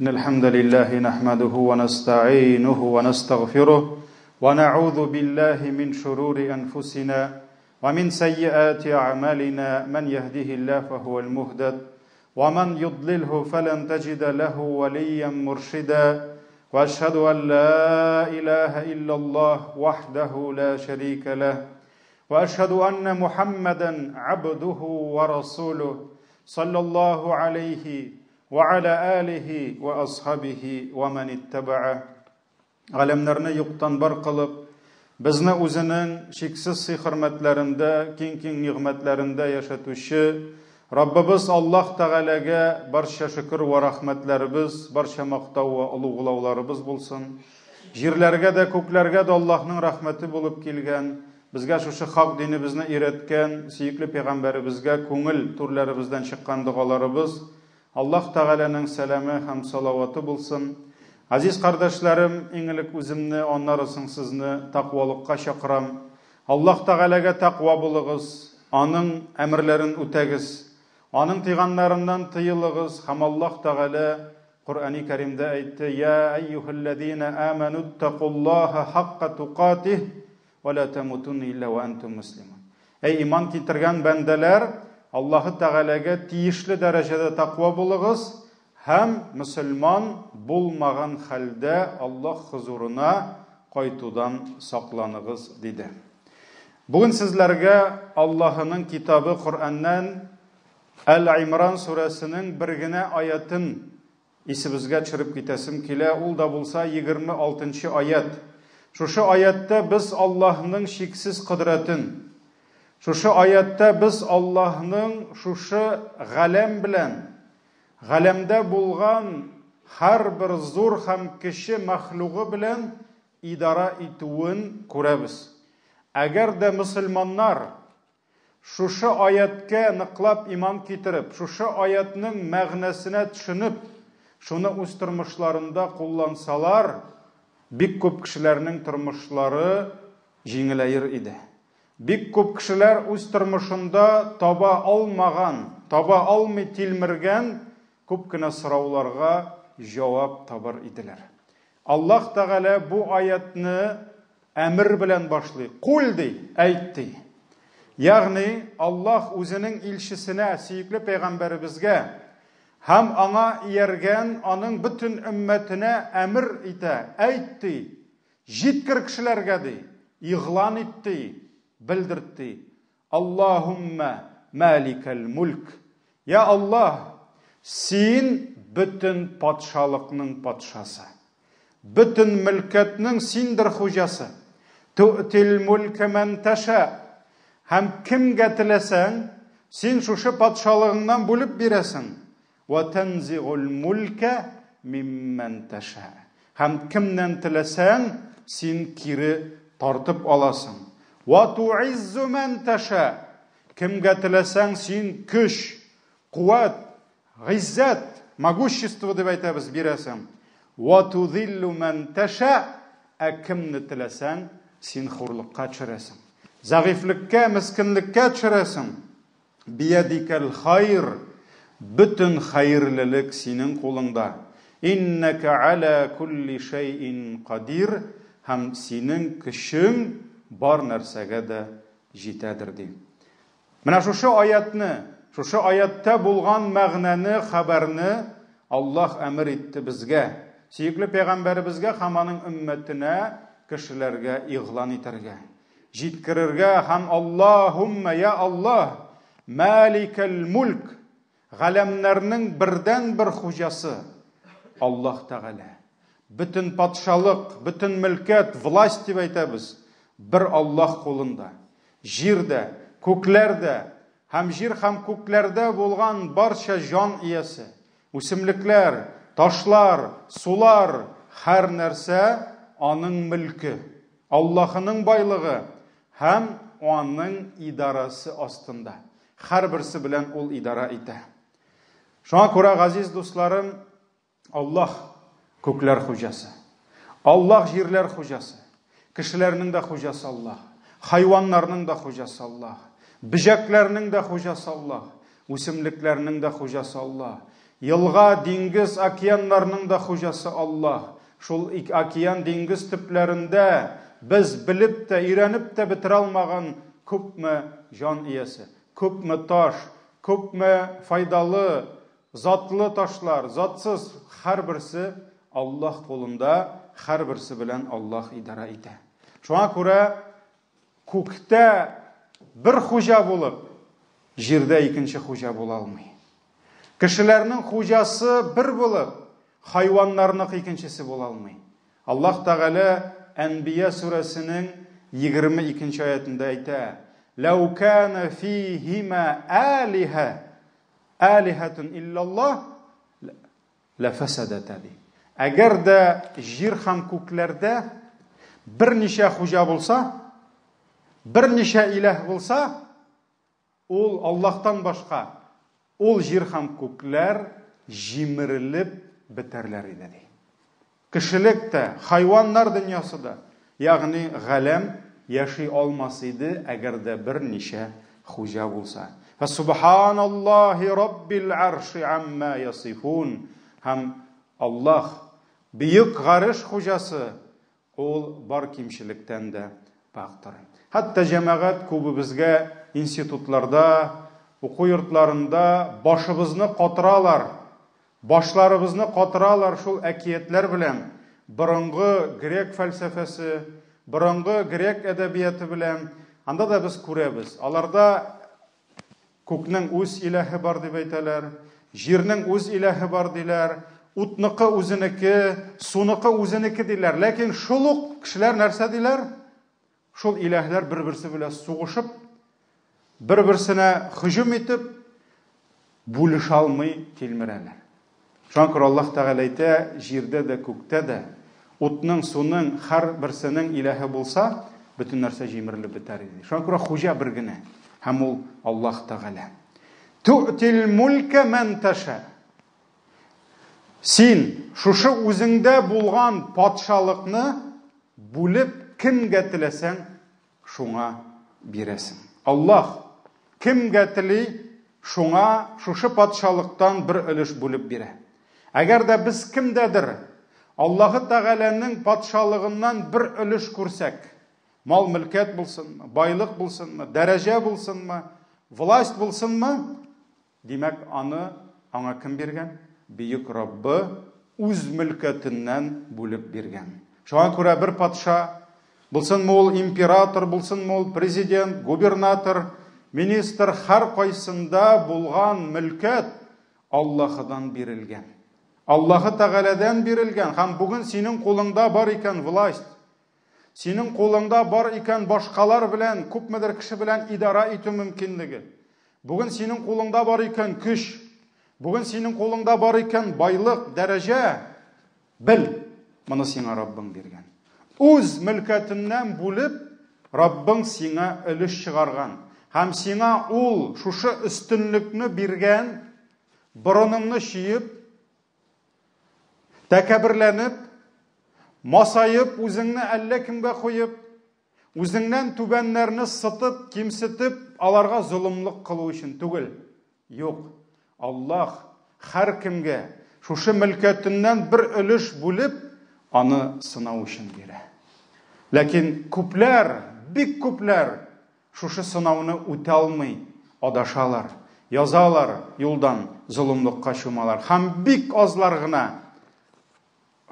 إن الحمد لله نحمده ونستعينه ونستغفره ونعوذ بالله من شرور أنفسنا ومن سيئات أعمالنا من يهده الله فهو المهتد ومن يضلله فلن تجد له وليا مرشدا وأشهد أن لا إله إلا الله وحده لا شريك له وأشهد أن محمدا عبده ورسوله صلى الله عليه وعلى آله وأصحابه ومن اتبعه. Alemlerine yoktan bar kılıp, bizne özünün şiksiz hürmetlerinde, king nimetlerinde yaşatuşu, Rabbimiz Allah Teala'ga barşa şükür ve rahmetlerimiz, barşa maqtav ve ulug'lawlarimiz bulsun. Jirlerge de, köklerge de Allah'ın rahmeti bulup kelgen, bizge şu hak dinimizni öğretken, suyukli peygamberimizge köngül turlarımızdan çıkan dualarımız, Allah Teala'nın selamı hem salavatı bulsun. Aziz kardeşlerim, iňilik özümni, onlarısın sizni takvalıkka şakıram. Allah Teala'ga takva buluguz, onun emirlerin ütegiz, onun tıyganlarından tıyılığız. Hem Allah Teala Kur'an-ı Kerim'de aytti: Ya eyyuhellezine amenuttakullaha hakka tukatih ve la temutun illa ve entum muslimun. Ey iman kitirgen bendeler, Allah Teala'ga tiyişli derecede takva buluguz, hem Müslüman bulmagan halde Allah huzuruna qaytudan saklanıgız dedi. Bugün sizlerge Allah'ın kitabı Kur'an'dan El-İmran suresinin birgine ayetini isibizge çırıp gitesim kile, ul da bulsa 26. ayet. Şu ayette biz Allah'ın şiksiz kudretin, şu ayette biz Allah'ın şu galem bilen, galemde bulgan her bir zor hem kişi mahluğu bilen idara ituun kurabız. Eğer de Müslümanlar şu ayetke nıklap iman kitirip, şu ayetinin mağnesine düşünüp, şunu öz turmuşlarında kullansalar, bik köp kişilerinin turmuşları jiňileýir idi. Bik köp kişiler öz turmuşunda taba almagan, taba almy tilmirgen köpkine sorawlarga jawap tabar idiler. Allah Teala bu ayetni emir bilen başlay. Kul dey, aytdy. Yani Allah özünün ilşisine, süýükli peygamberimizge hem ana yergen, onun bütün ümmetine emir ite, aytdy. Jitkir kişilerge dey, iğlan etdi, bildirdi. Allahümme malikel mulk. Ya Allah, sen bütün patşalıkның patşası. Bütün mülketinin sindir hujası. Tu'til mulke men teşa. Hem kimge tilesen, sen şu patşalığından bulup biresin. Ve tenzi'ul mulke mimmen teşa. Hem kimden tilesen, sen kiri tartıp alasın. Ve tu'izzu men teşa. Kimge tilesen, sen küş, kuvvet, izzet, могущество deb aytamiz biresin. Ve tuzillu men teşa. Kimni tilesen, sen hurlukka çiresin. Zagiflikka, miskinlikka çiresin. Biyadikel hayr. Bütün hayırlılık senin kolunda. İnneke ala kulli şeyin kadir. Hem senin kişin bar nersege de jitedir deyim. Mana şu ayetni, şu ayette bulgan mağnani, haberini Allah emir etti bizge. Süýükli peygamberimizge, hamanın ümmetine, kişilerge iğlan eterge. Jitkirirge hem Allahümme ya Allah, malikel mulk, galemlerinin birden bir hujası Allah Teala. Bütün patşalık, bütün mülket, vlast deb aytamiz, bir Allah kolunda. Jirde, köklerde, hem jir hem köklerde bulgan barşa jan iyesi, ösümlikler, taşlar, sular, her nerse onun mülkü, Allah'ın baylığı, hem onun idarası astında. Her birisi bilen ol idara ite. Şuna göre aziz dostlarım, Allah kökler hujası. Allah jirler hujası. Kişilerinin de hujası Allah. Hayvanlarının da hujası Allah. Bijeklerinin de hujası Allah. Ösümliklerinin de hujası Allah. Елга, диңгез, океаннарның да хуҗасы Аллах. Шул океан, диңгез төпләрендә без белеп тә, өйрәнеп тә бетерә алмаган күпме җан иясе, күпме таш, күпме файдалы, затлы ташлар, затсыз һәрберсе Аллах кулында, һәрберсе белән Аллах идара итә. Шуңа күрә күктә бер хуҗа булып, җирдә икенче хуҗа була алмый. Кешеләрнең хуҗасы бер булып, хайваннарның икенчесе була алмый. Аллаһ Тәгалә Әнбия сүрәсенең 22-нче аятында әйтә: "Лау кана фихима алихатун иллаллах лафасадата." Әгәр дә җир һәм күкләрдә берничә хуҗа булса, берничә илаһ булса, ул Аллаһтан башка, ул җир һәм күкләр җимерелеп бетәрләр иде. Кешелектә, хайваннар дөньясы да, ягъни галәм яши алмас иде, әгәр дә берничә хуҗа булса. Фасубханаллаһи раббил арши амма ясифун. Һәм Аллаһ, бөек гариш хуҗасы, ул бар кимчелектән дә пактыр. Хәтта җәмәгать күбебезгә институтларда, уку йортларында башыбызны катыралар. Башларыбызны катыралар шул әкиятләр белән. Борынгы грек фәлсәфәсе, борынгы грек әдәбияты белән. Анда да без күрәбез. Аларда күкнең үз илаһы бар дип әйтәләр, җирнең үз илаһы бар диләр, утныкы үзенеке, суныкы үзенеке диләр. Ләкин шул ук кешеләр нәрсә диләр? Шул илаһлар бер-берсе белән сугышып, бер-берсенә һөҗүм итеп, бүлешә алмый килмерәләр. Шуңа күрә Аллаһ Тәгалә әйтә, җирдә дә, күктә дә, утның, суның һәрберсенең илаһы булса, бөтен нәрсә җимерелеп бетәр иде. Шуңа күрә хуҗа бер генә, һәм ул Аллаһ Тәгалә. Ту'тил мулка ман таша. Син шушы үзеңдә булган патшалыкны бүлеп кемгә теләсәң, шуңа бирәсең. Аллаһ кемгә тели, шуңа шушы патшалыктан бер өлеш бүлеп бирә. Әгәр дә без кемдәдер Аллаһы Тәгаләнең патшалыгыннан бер өлеш күрсәк, мал мөлкәт булсынмы, байлык булсынмы, дәрәҗә булсынмы, власть булсынмы, димәк аны аңа кем биргән? Бөек Раббы үз мөлкәтеннән бүлеп биргән. Шуңа күрә бер патша, булсынмы ул император, булсынмы ул президент, губернатор, министр, һәр кайсында булган мөлкәт Аллаһыдан бирелгән. Аллаһы Тәгаләдән бирелгән. Һәм бүген синең кулыңда бар икән власть, синең кулыңда бар икән башкалар белән, күпмедер кеше белән идара итү мөмкинлеге. Бүген синең кулыңда бар икән көч, бүген синең кулыңда бар икән байлык, дәрәҗә. Бел, моны сиңа Раббың биргән. Үз мөлкәтеннән бүлеп, Раббың сиңа өлеш чыгарган. Һәм сиңа ул шушы өстенлекне биргән, борыныңны шиеп, тәкәберләнеп, масайып, үзеңне әллә кемгә куеп, үзеңнән түбәннәрне сытып, кимсетеп, аларга золымлык кылу өчен түгел. Юк, Аллаһ һәр кемгә шушы мөлкәтеннән бер өлеш бүлеп, аны сынау өчен бирә. Ләкин күпләр, бик күпләр шушы сынауны үтә алмый, адашалар, язалар юлдан, золымлыкка чумалар. Һәм бик азлар гына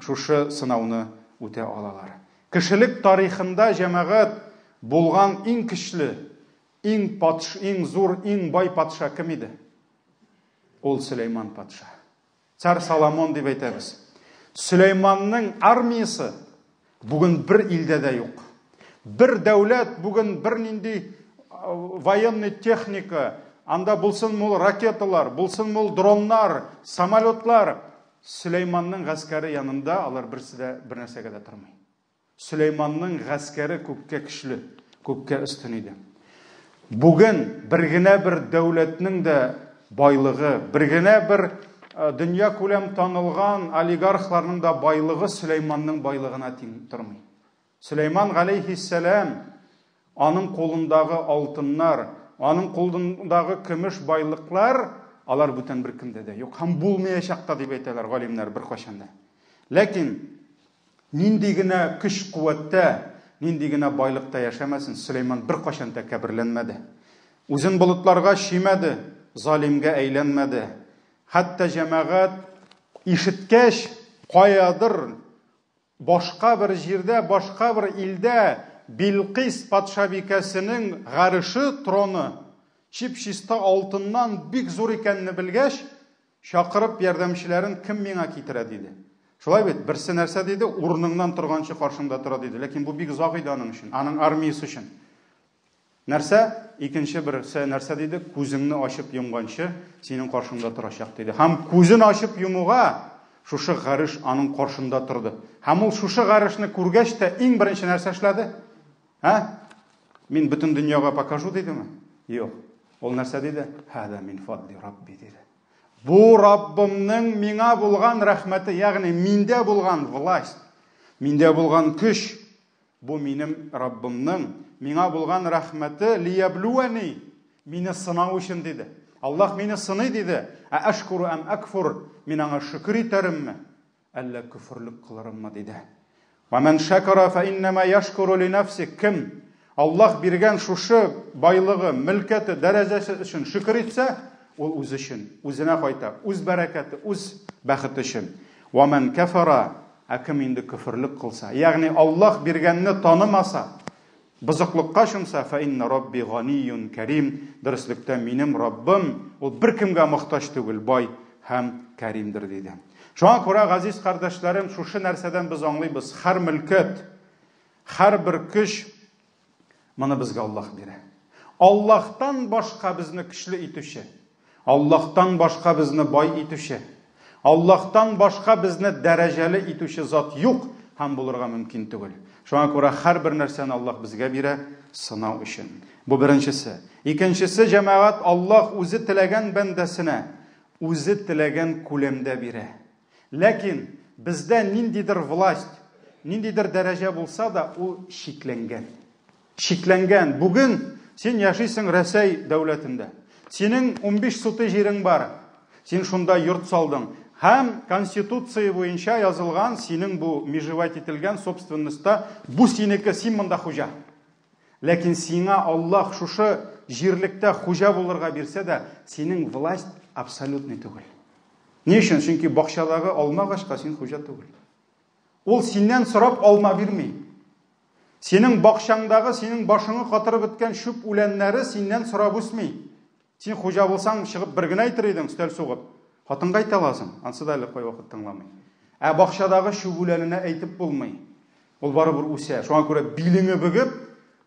шушы сынауны үтә алалар. Кешелек тарихында җәмәгать булган иң көчле, иң зур, иң бай патша кем иде? Ул Сөләйман патша. Цар Соломон дип әйтәбез. Сөләйманның армиясы бүген бер илдә дә юк. Бер дәүләт бүген бер нинди военный техника, анда булсынмы ракеталар, булсынмы дроннар, самолетлар, Сөләйманның гаскәре янында алар берсе дә бер нәрсәгә дә тормый. Сөләйманның гаскәре күккә көчле, күккә өстен иде. Бүген бер генә бер дәүләтнең дә байлыгы, бер генә бер дөнья күләм танылган олигархларның да байлыгы Сөләйманның байлыгына тиң тормый. Сөләйман галейхиссалам, аның кулындагы алтыннар, аның кулындагы көмеш байлыклар алар бүтән бер кемдә дә юк. Һәм булмаячак та дип әйтәләр галимнәр бер кашанда. Ләкин нинди генә көч-куәттә, нинди генә байлыкта яшәмәсен, Сөләйман бер кашан тәкәбберләнмәде. Үзен болытларга шимәде, залимгә әйләнмәде. Хәтта җәмәгать ишеткәч, каядыр башка бер җирдә, башка бер илдә Билкис патшабикәсенең гарышы троны чип-чиста алтыннан бик зур икәнне белгәч, чакырып ярдәмчеләрен кем миңа китерә диде. Шулай бит, берсе нәрсә диде, урыныңнан торганчы каршымда тора диде. Ләкин бу бик зак иде аның өчен, аның армиясе өчен. Нәрсә? Икенче берсе нәрсә диде, күзеңне ачып йомганчы синең каршыңда торачак диде. Һәм күзен ачып йомуга шушы гарыш аның каршында торды. Һәм ул шушы гарышны күргәч тә иң беренче нәрсә эшләде? Мин бөтен дөньяга покажу дидеме? Юк. Ул нәрсә диде? Хада мин фадли Рабби диде. Бу Раббымның миңа булган рәхмәте, ягъни миндә булган власть, миндә булган көч, бу минем Раббымның миңа булган рәхмәте лияблуани, мине сынау өчен диде. Аллаһ мине сыный диде. Ашкуру ам акфур, мин аңа шөкр итәремме, әллә күфрлек кылырыммы диде. Ва ман шакара фа иннама яшкуру ли нафси, кем Аллаһ биргән шушы байлыгы, милкәте, дәрәҗәсе өчен шөкр итсә, ул үз өчен, үзенә кайта, үз бәрәкәте, үз бәхете өчен. Ва ман кафара, кем инде күфрлек кылса, ягъни Аллаһ биргәнне танымаса, бызыклыкка шумса, фа инна Рабби ганиюн карим, дөреслектә минем Раббым, ул беркемгә мохтаҗ түгел, бай һәм кәримдер диде. Шуңа күрә, газиз кардәшләрем, шушы нәрсәдән без аңлыйбыз, һәр милкәт, һәр бер көч моны безгә Аллаһ бирә. Аллаһтан башка безне көчле итүче, Аллаһтан башка безне бай итүче, Аллаһтан башка безне дәрәҗәле итүче зат юк һәм булырга мөмкин түгел. Шуңа күрә һәр бер нәрсәне Аллаһ безгә бирә сынау өчен. Бу беренчесе. Икенчесе, җәмәгать Аллаһ үзе теләгән бәндәсенә, үзе теләгән күләмдә бирә. Ләкин бездә ниндидер власть, ниндидер дәрәҗә булса да, ул шикләнгән. Шикләнгән. Бүген син яшисең Рәсәй дәүләтендә. Синең 15 суты җирең бар. Син шунда йорт салдың. Һәм Конституция буенча язылган, синең бу межевать ителгән собственностьта, бу синеке, син монда хуҗа. Ләкин сиңа Аллаһ шушы җирлектә хуҗа булырга бирсә дә, синең власть абсолютный түгел. Ни өчен? Чөнки бакчадагы алма агачка син хуҗа түгел. Ул синнән сорап алма бирми. Синең бакчаңдагы, синең башыңны катырып беткән шүп үләннәре синнән сорап үсми. Син хуҗа булсаң, чыгып бер генә әйтер идең, стәл сугып. Хатынга әйтә аласың, ансы да әле кай вакыт тыңламый. Бакчадагы шүп үләненә әйтеп булмый. Ул барыбер үсә. Шуңа күрә билеңне бөгеп,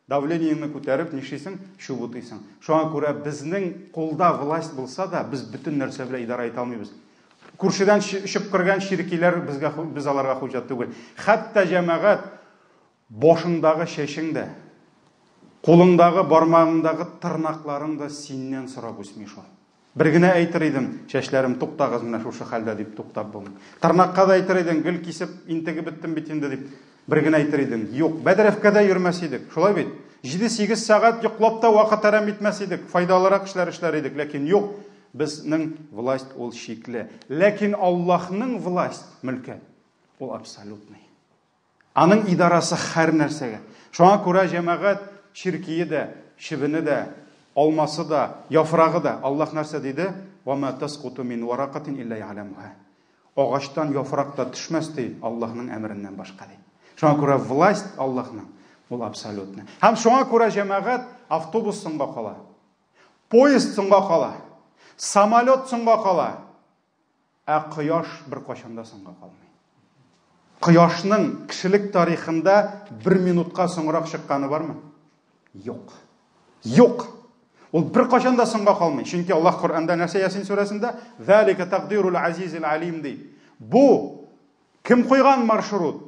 давлениеңне күтәреп нишисең, шүп утыйсың. Шуңа күрә безнең кулда власть булса да, без бөтен нәрсә белән идара итә алмыйбыз. Күршедән чыгып кергән ширкиләр безгә, без аларга хуҗа түгел. Хәтта җәмәгать башыңдагы чәчеңдә, кулыңдагы, бармагыңдагы тырнакларың да синнән сорап үсми шул. Бер генә әйтер идем, чәчләрем туктагыз менә шушы хәлдә дип туктап булмый. Тырнакка да әйтер идең, гел кисеп интеге беттем бит инде дип бер генә әйтер идең. Юк, Бәдрәфкәдә йөрмәс идек. Шулай бит. 7-8 сәгать йоклап та вакыт әрәм итмәс идек. Файдалырак эшләр эшләр идек, ләкин юк, безнең власть ул шикле. Ләкин Аллаһның власть, мөлкәт, ул абсолютный. Аның идарасы һәр нәрсәгә. Шуңа күрә җәмәгать ширкие дә, шибене дә, алмасы да, яфрагы да. Аллаһ нәрсә диде? Ва ма тасқуту мин варaqatin illa ya'lamuha. Агачтан яфрак та төшмәс ди, Аллаһның әмреннән башка ди. Шуңа күрә власть Аллаһның, ул абсолютный. Һәм шуңа күрә җәмәгать автобус соңга кала, поезд соңга кала, самолет соңга кала. Кояш бер кашанда соңга калмый. Кояшның кешелек тарихында 1 минутка соңрак чыкканы бармы? Юк. Юк. Ул бер кашанда соңга калмый. Чөнки Аллаһ Коръәндә нәрсә Ясин сүрәсендә? Залика тaqdirul azizil alim ди. Бу кем куйган маршрут?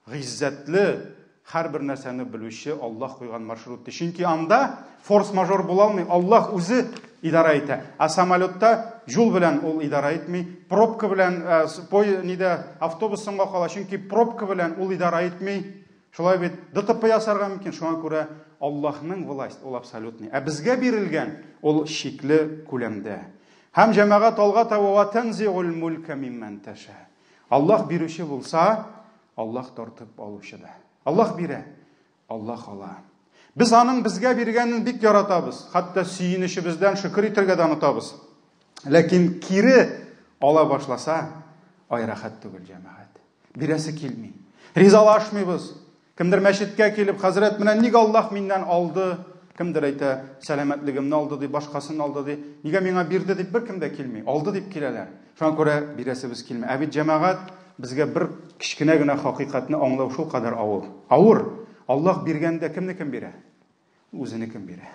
Гыйззәтле, һәр бер нәрсәне белүче Аллаһ куйган маршрут. Чөнки анда форс-мажор була алмый. Аллаһ үзе идара итә. Самолетта жол белән ул идара итми, пробка белән автобус соңга кала, чөнки пробка белән ул идара итми. Шулай бит, ДТП ясарга мөмкин. Шуңа күрә Аллаһның власть ул абсолютный. Безгә бирелгән ул шикле күләмдә. Һәм җәмәгать алга таба ва танзигул мулка мимман таша. Аллаһ бирүче булса, Аллаһ тартып алучы да. Аллаһ бирә, Аллаһ ала. Без аның безгә биргәнен бик яратабыз. Хәтта сөенешебездән шөкер итәргә дә онытабыз. Ләкин кире ала башласа, айрахат түгел җәмәгать. Бирәсе килми. Ризалашмыйбыз. Кемдер мәчеткә килеп, хәзрәт, менә ник Аллаһ миннән алды? Кемдер әйтә, сәламәтлегемне алды ди, башкасын алды ди. Нигә миңа бирде дип бер кем дә килми. Алды дип киләләр. Шуңа күрә бирәсебез килми. Ә бит җәмәгать безгә бер кичкенә генә хакыйкатьне аңлау шул кадәр авыр. Авыр. Аллаһ биргәндә кемнекен бирә? Үзенекен бирә.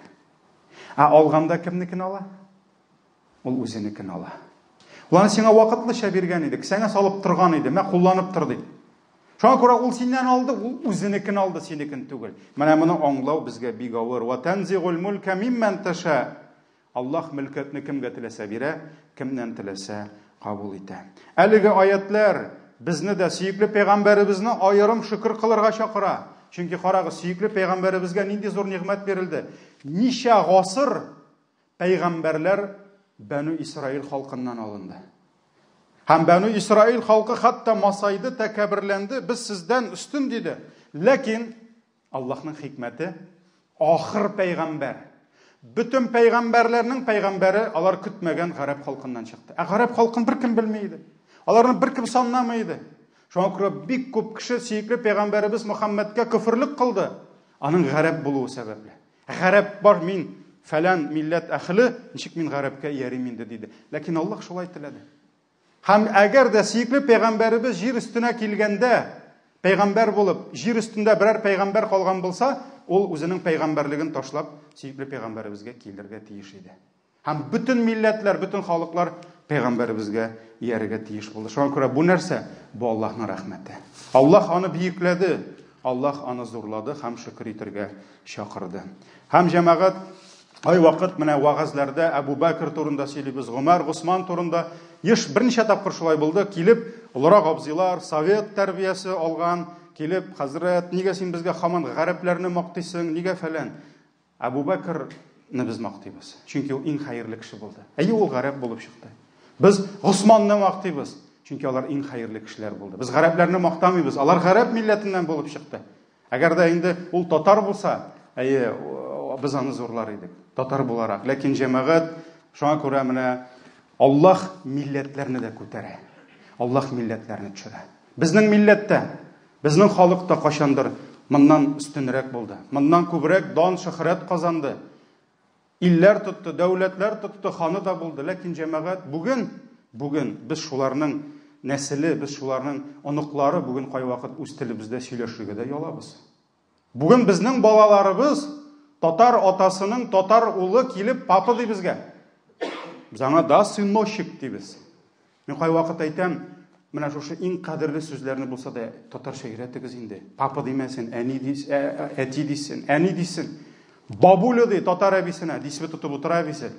Ә алганда кемнекен ала? Ул үзенекен ала. Уланы сиңа вакытлыча биргән иде, кесәңә салып торган иде, мә кулланып тор ди. Шуңа күрә ул синнән алды, ул үзенекен алды, синекен түгел. Менә моны аңлау безгә бик авыр. Ва танзигул мулка мимман таша. Аллаһ мөлкәтне кемгә теләсә бирә, кемнән теләсә кабул итә. Әлеге аятлар безне дә сөекле пәйгамбәребезне аерым шөкер кылырга чакыра. Чөнки карагыз, сөекле пәйгамбәребезгә нинди зур нигъмәт бирелде. Ничә гасыр пәйгамбәрләр Бәну Исраил халкыннан алынды. Һәм Бәну Исраил халкы хәтта масайды, тәкәбберләнде, без сездән үстен диде. Ләкин Аллаһның хикмәте ахыр пәйгамбәр. Бүтән пәйгамбәрләрнең пәйгамбәре алар көтмәгән гарәп халкыннан чыкты. Ә гарәп халкын бер кем белмәйди. Аларны бер кем санамайды. Шуңа күрә бик күп кеше сөекле пәйгамбәребез Мөхәммәдкә күфрлек кылды. Аның гарәп булуы сәбәпле. Гарәп бар, мин фәлән милләт әхле, ничек мин гарәпкә иярим инде диде. Ләкин Аллаһ шулай теләде. Һәм әгәр дә сөекле пәйгамбәребез җир өстенә килгәндә, пәйгамбәр булып, җир өстендә берәр пәйгамбәр калган булса, ул үзенең пәйгамбәрлеген ташлап, сөекле пәйгамбәребезгә килергә тиеш иде. Һәм бүтән милләтләр, бүтән халыклар пәйгамбәребезгә иярергә тиеш булды. Шуңа күрә бу нәрсә? Бу Аллаһның рәхмәте. Аллаһ аны биекләде, Аллаһ аны зурлады һәм шөкер итәргә чакырды. Һәм җәмәгать ай вакыт менә вагызларда Әбу Бәкр турында сөйлибез, Гомар, Госман турында еш берничә тапкыр шулай булды. Килеп, олырак абзыйлар, совет тәрбиясе алган, килеп, хәзрәт, нигә син безгә һаман гарәпләрне мактыйсың, нигә фәлән? Әбу Бәкрне без мактыйбыз. Чөнки ул иң хәерле кеше булды. Әйе, ул гарәп булып чыкты. Без Госманны мактыйбыз. Чөнки алар иң хәерле кешеләр булды. Без гарәпләрне мактамыйбыз. Алар гарәп милләтеннән булып чыкты. Әгәр дә инде ул татар булса, әйе, biz аны зурлар идек, татар буларак. Ләкин җәмәгать шуңа күрә менә Аллаһ милләтләрне дә күтәрә. Аллаһ милләтләрне төшерә. Безнең милләттә, безнең халыкта кашандыр моннан үстенрәк булды. Моннан күбрәк дан шөһрәт казанды. Илләр тотты, дәүләтләр тотты, ханы да булды. Ләкин җәмәгать бүген без шуларның нәселе, без шуларның оныклары бүген кайвакыт үз телебездә сөйләшергә дә ялабыз. Бүген безнең балаларыбыз татар атасының татар улы килеп папа ди безгә. Без аңа да сыночек дибез. Мин кайвакыт әйтәм, менә шушы иң кадерле сүзләрне булса да татарча өйрәтегез инде. Папа димәсен, әни дисен, әти дисен, әни дисен. Бабуля ди татар әбисенә, дисме тотып утыра әбисе.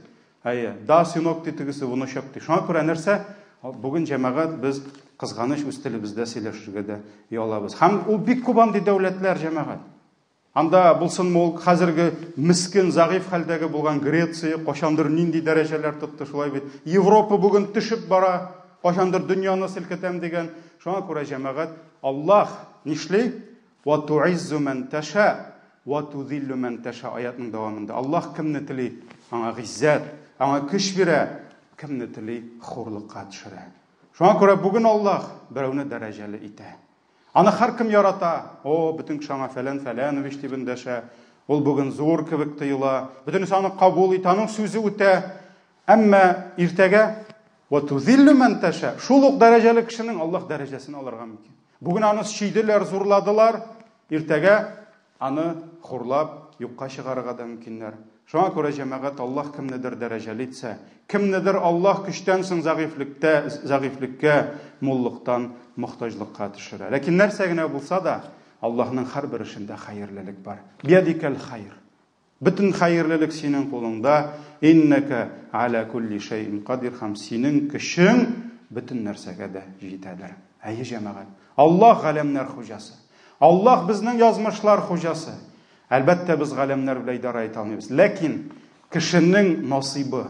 Әйе, да сынок ди тегесе внучок ди. Шуңа күрә нәрсә? Бүген җәмәгать без кызганыч үз телебездә сөйләшергә дә ялабыз. Һәм ул бик күп андый дәүләтләр җәмәгать. Анда булсын ул хәзерге мискин, загыйф хәлдәге булган Греция, кашандыр нинди дәрәҗәләр тотты шулай бит. Европа бүген төшеп бара, кашандыр дөньяны селкетәм дигән. Шуңа күрә җәмәгать Аллаһ нишли? Ва ту'иззу ман таша ва тузиллу ман таша аятның дәвамында. Аллаһ кемне тели, аңа гыйззәт, аңа көч бирә, кемне тели хурлыкка төшерә. Шуңа күрә бүген Аллаһ берәүне дәрәҗәле итә. Аны һәр кем ярата. О, бүтән кешеңә фәләнович дип эндәшә. Ул бүген зур кебек тоела. Бүтәнесе аны кабул итә, аның сүзе үтә. Әмма иртәгә ва тузиллу ман таша. Шул ук дәрәҗәле кешенең Аллаһ дәрәҗәсен алырга мөмкин. Бүген аны шийделәр, зурладылар. Иртәгә аны хурлап юкка чыгарырга да мөмкиннәр. Шуңа күрә җәмәгать Аллаһ кемнедер дәрәҗәле итсә, кемнедер Аллаһ көчтән соң загыйфлеккә, муллыктан мохтаҗлыкка төшерә. Ләкин нәрсә генә булса да, Аллаһның һәр эшендә хәерлелек бар. Биядикәл хәйр. Бүтән хәерлелек синең кулыңда. Иннәка аля кулли шайин кадир. Һәм синең көчең бүтән нәрсәгә дә җитәдер. Әйе җәмәгать. Аллаһ галәмнәр хуҗасы. Аллаһ безнең язмышлар хуҗасы. Әлбәттә без галәмнәр белән идара итә алмыйбыз. Ләкин кешенең насибы,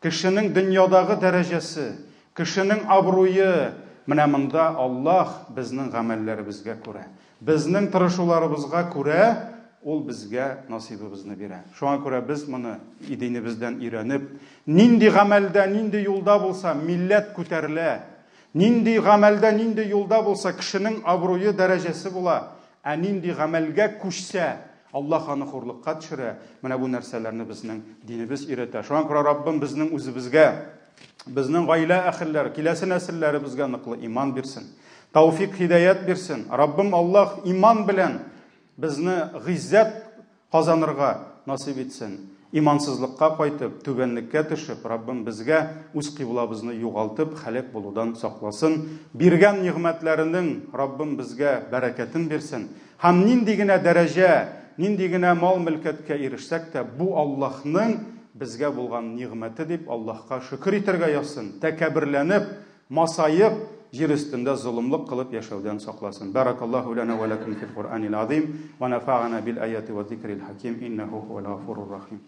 кешенең дөньядагы дәрәҗәсе, кешенең абруе, менә монда Аллаһ безнең гамәлләребезгә күрә, безнең тырышуларыбызга күрә ул безгә насыйбыбызны бирә. Шуңа күрә без моны идинебездән өйрәнеп, нинди гамәлдә, нинди юлда булса милләт күтәрелә, нинди гамәлдә, нинди юлда булса кешенең абруе, дәрәҗәсе була, нинди гамәлгә күчсә Аллаһ аны хурлыкка төшерә. Менә бу нәрсәләрне безнең динебез өйрәтә. Шуңа күрә Раббым безнең үзебезгә, безнең гаилә әхилләр, киләсе нәселләребезгә ныклы иман бирсен. Тауфик, хидаят бирсен. Раббым Аллаһ иман белән безне гыйззәт казанырга насыйп итсен. Имансызлыкка кайтып, түбәнлеккә төшеп, Раббым безгә үз кыйблабызны югалтып, хәлак булудан сакласын. Биргән нигъмәтләренең Раббым безгә бәрәкәтен бирсен. Һәм нинди генә дәрәҗә, нинди генә мал-мөлкәткә ирешсәк тә, бу Аллаһның безгә булган нигъмәте дип Аллаһка шөкр итәргә язсын. Тәкәбберләнеп, масайып, җир өстендә зулымлык кылып яшәүдән сакласын. Баракаллаху лана ва лакум фил Кур'анил азим ва нафa'ана бил аяти ва зикрил хаким иннаху хувал гафурур рахим.